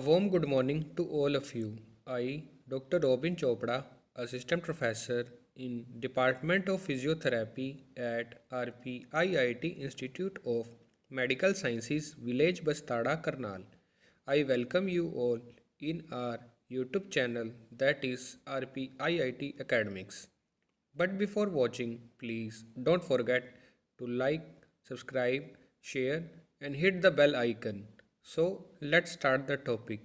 warm good morning to all of you. I, Dr. Robin Chopra, Assistant Professor in Department of Physiotherapy at RPIIT Institute of Medical Sciences, Village Bastada, Karnal. I welcome you all in our YouTube channel that is RPIIT Academics. But before watching, please don't forget to like, subscribe, share, and hit the bell icon. So, let's start the topic.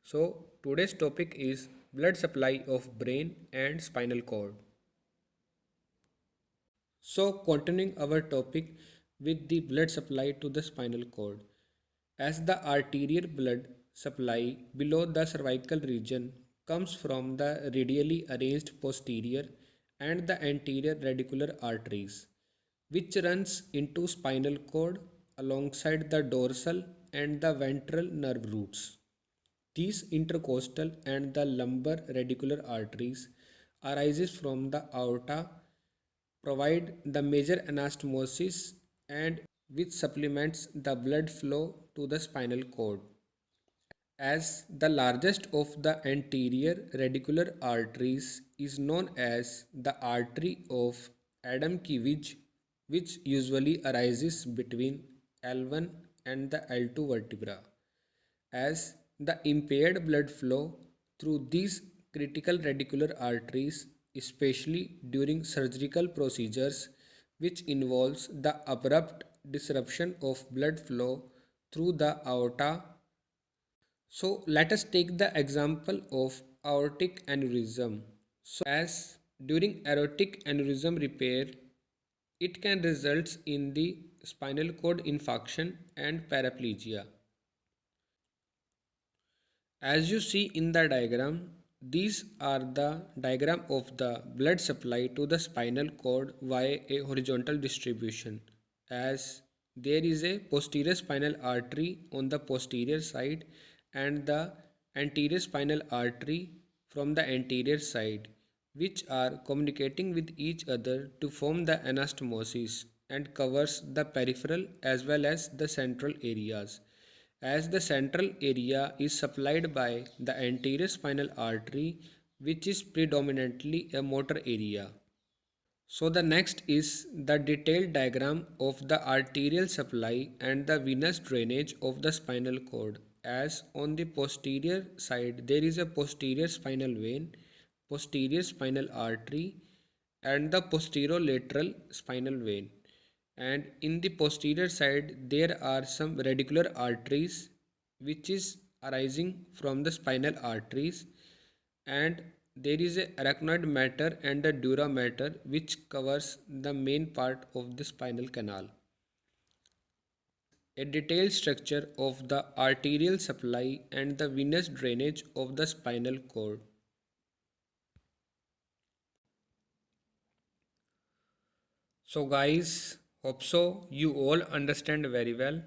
So, today's topic is blood supply of brain and spinal cord. So, continuing our topic with the blood supply to the spinal cord. As the arterial blood supply below the cervical region comes from the radially arranged posterior and the anterior radicular arteries, which runs into spinal cord alongside the dorsal and the ventral nerve roots. These intercostal and the lumbar radicular arteries arises from the aorta, provide the major anastomosis and which supplements the blood flow to the spinal cord. As the largest of the anterior radicular arteries is known as the artery of Adam-Kiewicz, which usually arises between L1 and the L2 vertebra. As the impaired blood flow through these critical radicular arteries, especially during surgical procedures, which involves the abrupt disruption of blood flow through the aorta. So let us take the example of aortic aneurysm. So as during aortic aneurysm repair, it can result in the spinal cord infarction and paraplegia. As you see in the diagram, these are the diagram of the blood supply to the spinal cord via a horizontal distribution. As there is a posterior spinal artery on the posterior side and the anterior spinal artery from the anterior side, which are communicating with each other to form the anastomosis and covers the peripheral as well as the central areas, as the central area is supplied by the anterior spinal artery, which is predominantly a motor area. So the next is the detailed diagram of the arterial supply and the venous drainage of the spinal cord. As on the posterior side there is a posterior spinal vein, posterior spinal artery and the posterolateral spinal vein, and in the posterior side there are some radicular arteries which is arising from the spinal arteries, and there is a arachnoid matter and the dura mater which covers the main part of the spinal canal. A detailed structure of the arterial supply and the venous drainage of the spinal cord. So guys, hope so you all understand very well,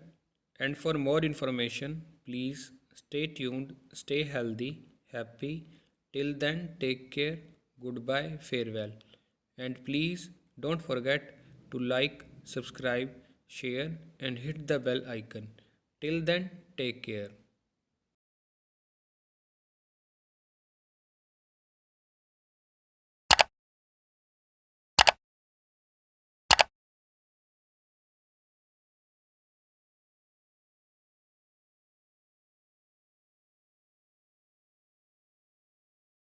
and for more information please stay tuned, stay healthy, happy. Till then, take care, goodbye, farewell, and please don't forget to like, subscribe, share and hit the bell icon. Till then, take care.